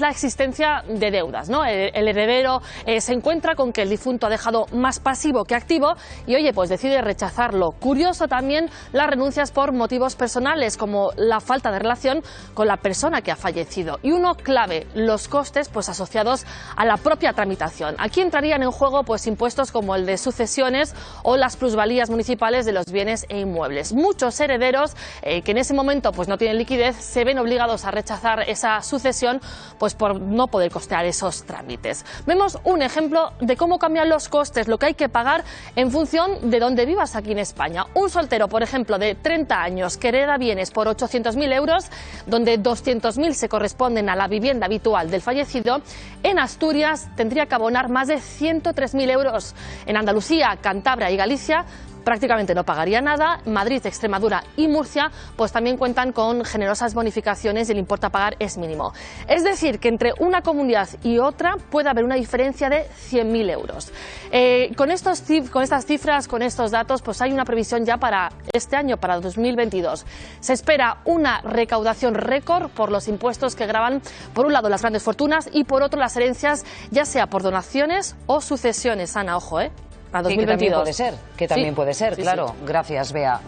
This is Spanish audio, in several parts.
la existencia de deudas, ¿no? El heredero se encuentra con que el difunto ha dejado más pasivo que activo y, oye, pues decide rechazarlo. Curioso también las renuncias por motivos personales, como la falta de relación con la persona que ha fallecido. Y uno clave, los costes pues asociados a la propia tramitación. Aquí entrarían en juego pues impuestos como el de sucesiones o las plusvalías municipales de los bienes e inmuebles. Muchos herederos que en ese momento pues no tienen liquidez se ven obligados a rechazar esa sucesión pues por no poder costear esos trámites. Vemos un ejemplo de cómo cambian los costes, lo que hay que pagar en función de dónde vivas aquí en España. Un soltero, por ejemplo, de 30 años que hereda bienes por 800.000 euros, donde 200.000 se corresponden a la vivienda habitual del fallecido, en Asturias tendría que abonar más de 103.000 euros. En Andalucía, Cantabria y Galicia prácticamente no pagaría nada. Madrid, Extremadura y Murcia pues también cuentan con generosas bonificaciones y el importe a pagar es mínimo. Es decir, que entre una comunidad y otra puede haber una diferencia de 100.000 euros. Con estas cifras, con estos datos, pues hay una previsión ya para este año, para 2022. Se espera una recaudación récord por los impuestos que gravan, por un lado, las grandes fortunas y por otro, las herencias, ya sea por donaciones o sucesiones. Ana, ojo, a 2022. Que también puede ser, Sí, claro. sí. Gracias, Bea.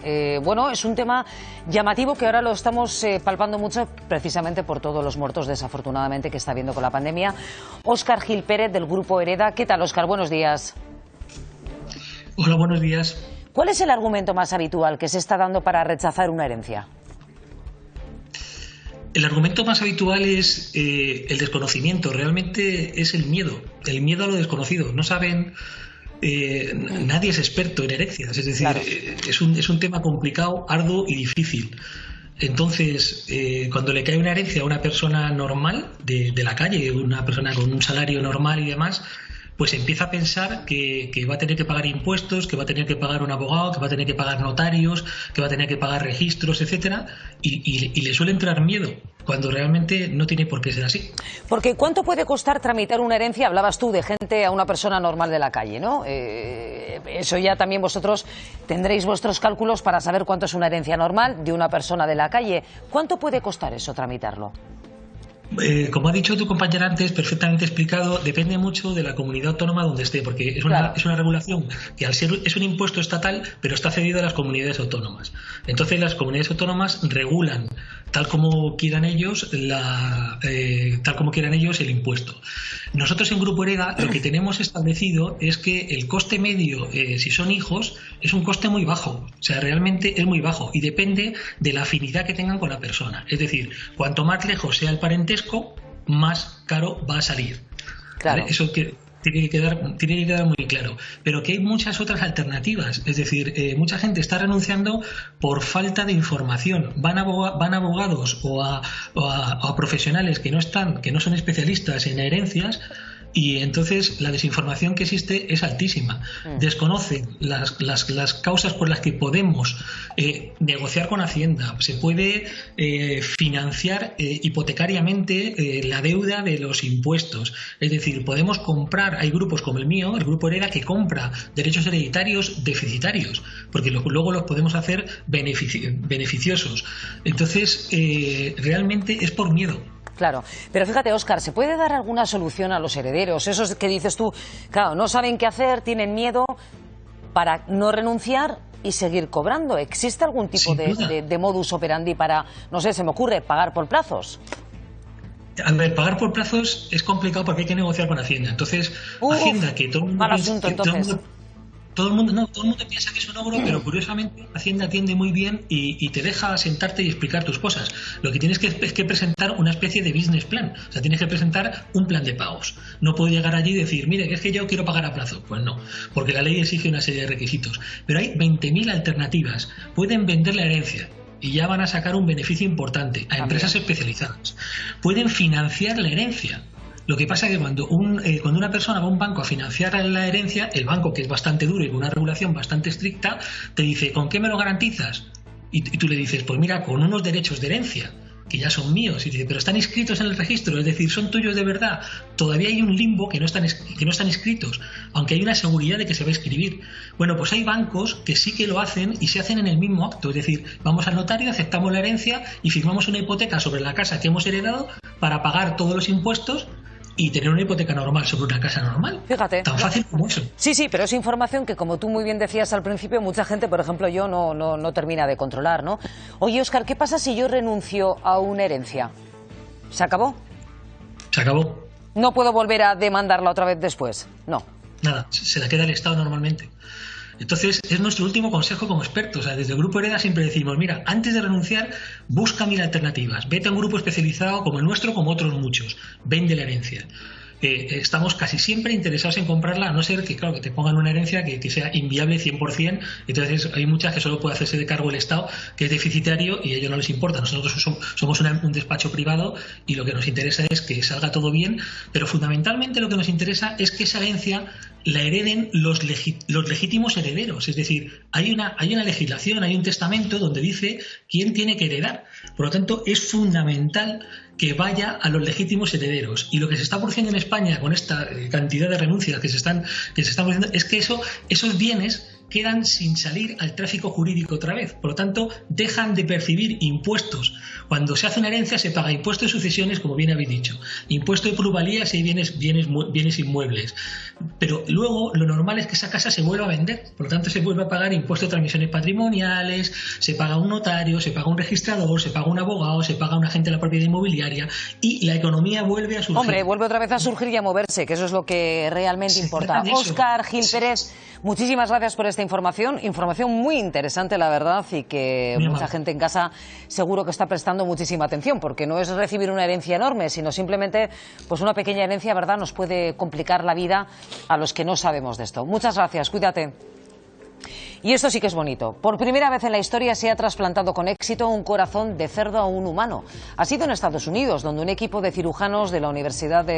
Bueno, es un tema llamativo que ahora lo estamos palpando mucho precisamente por todos los muertos, desafortunadamente, que está habiendo con la pandemia. Óscar Gil Pérez, del Grupo Hereda. ¿Qué tal, Óscar? Buenos días. Hola, buenos días. ¿Cuál es el argumento más habitual que se está dando para rechazar una herencia? El argumento más habitual es el desconocimiento. Realmente es el miedo a lo desconocido. No saben... nadie es experto en herencias, es decir, claro. Es un tema complicado, arduo y difícil. Entonces, cuando le cae una herencia a una persona normal de la calle, una persona con un salario normal y demás, pues empieza a pensar que va a tener que pagar impuestos, que va a tener que pagar un abogado, que va a tener que pagar notarios, que va a tener que pagar registros, etcétera, y le suele entrar miedo, cuando realmente no tiene por qué ser así. Porque ¿cuánto puede costar tramitar una herencia? Hablabas tú de gente a una persona normal de la calle, ¿no? Eso ya también vosotros tendréis vuestros cálculos para saber cuánto es una herencia normal de una persona de la calle. ¿Cuánto puede costar eso, tramitarlo? Como ha dicho tu compañera antes, perfectamente explicado, depende mucho de la comunidad autónoma donde esté, porque es una regulación que al ser es un impuesto estatal, pero está cedido a las comunidades autónomas. Entonces las comunidades autónomas regulan tal como quieran ellos el impuesto. Nosotros en Grupo Hereda lo que tenemos establecido es que el coste medio, si son hijos, es un coste muy bajo, o sea, realmente es muy bajo y depende de la afinidad que tengan con la persona. Es decir, cuanto más lejos sea el parentesco, más caro va a salir. Claro. ¿Vale? Eso tiene que quedar muy claro. Pero que hay muchas otras alternativas. Es decir, mucha gente está renunciando por falta de información. Van a abogados o a profesionales que no son especialistas en herencias. Y entonces la desinformación que existe es altísima. Desconocen las causas por las que podemos negociar con Hacienda. Se puede financiar hipotecariamente la deuda de los impuestos. Es decir, podemos comprar, hay grupos como el mío, el Grupo Hereda, que compra derechos hereditarios deficitarios, porque luego los podemos hacer beneficiosos. Entonces, realmente es por miedo. Claro, pero fíjate, Óscar, ¿se puede dar alguna solución a los herederos? Esos que dices tú, claro, no saben qué hacer, tienen miedo para no renunciar y seguir cobrando. ¿Existe algún tipo de modus operandi para, no sé, se me ocurre, pagar por plazos? A ver, pagar por plazos es complicado porque hay que negociar con Hacienda. Entonces, Hacienda, que todo el mundo... Mal asunto, entonces. Todo el mundo piensa que es un ogro, pero curiosamente Hacienda atiende muy bien y te deja sentarte y explicar tus cosas. Lo que tienes es que presentar una especie de business plan. O sea, tienes que presentar un plan de pagos. No puedo llegar allí y decir, mire, es que yo quiero pagar a plazo. Pues no, porque la ley exige una serie de requisitos. Pero hay 20.000 alternativas. Pueden vender la herencia y ya van a sacar un beneficio importante a empresas especializadas. Pueden financiar la herencia. Lo que pasa es que cuando una persona va a un banco a financiar la herencia, el banco, que es bastante duro y con una regulación bastante estricta, te dice, ¿con qué me lo garantizas? Y tú le dices, pues mira, con unos derechos de herencia, que ya son míos. Y dice, pero están inscritos en el registro, es decir, son tuyos de verdad. Todavía hay un limbo que no están inscritos, aunque hay una seguridad de que se va a inscribir. Bueno, pues hay bancos que sí que lo hacen y se hacen en el mismo acto. Es decir, vamos al notario, aceptamos la herencia y firmamos una hipoteca sobre la casa que hemos heredado para pagar todos los impuestos y tener una hipoteca normal sobre una casa normal. Fíjate. Tan fácil como eso. Sí, sí, pero es información que, como tú muy bien decías al principio, mucha gente, por ejemplo, yo no termina de controlar, ¿no? Oye, Óscar, ¿qué pasa si yo renuncio a una herencia? ¿Se acabó? Se acabó. ¿No puedo volver a demandarla otra vez después? No. Nada, se la queda el Estado normalmente. Entonces, es nuestro último consejo como expertos. O sea, desde el Grupo Hereda siempre decimos, mira, antes de renunciar, busca 1000 alternativas. Vete a un grupo especializado como el nuestro, como otros muchos. Vende la herencia. Estamos casi siempre interesados en comprarla, a no ser que, claro, que te pongan una herencia que sea inviable 100%. Entonces, hay muchas que solo puede hacerse de cargo el Estado, que es deficitario, y a ellos no les importa. Nosotros somos un despacho privado y lo que nos interesa es que salga todo bien, pero fundamentalmente lo que nos interesa es que esa herencia la hereden los legítimos herederos. Es decir, hay una legislación, hay un testamento donde dice quién tiene que heredar. Por lo tanto, es fundamental que vaya a los legítimos herederos. Y lo que se está produciendo en España con esta cantidad de renuncias que se están produciendo es que esos bienes quedan sin salir al tráfico jurídico otra vez. Por lo tanto, dejan de percibir impuestos. Cuando se hace una herencia se paga impuesto de sucesiones, como bien habéis dicho, impuesto de plusvalías y bienes inmuebles. Pero luego lo normal es que esa casa se vuelva a vender. Por lo tanto, se vuelve a pagar impuesto de transmisiones patrimoniales, se paga un notario, se paga un registrador, se paga un abogado, se paga un agente de la propiedad inmobiliaria y la economía vuelve a surgir. Hombre, vuelve otra vez a surgir y a moverse, que eso es lo que realmente importa. Óscar Gil Pérez, muchísimas gracias por esta información muy interesante, la verdad, y que mucha gente en casa seguro que está prestando muchísima atención, porque no es recibir una herencia enorme, sino simplemente pues una pequeña herencia, ¿verdad?, nos puede complicar la vida a los que no sabemos de esto. Muchas gracias, cuídate. Y esto sí que es bonito. Por primera vez en la historia se ha trasplantado con éxito un corazón de cerdo a un humano. Ha sido en Estados Unidos, donde un equipo de cirujanos de la Universidad de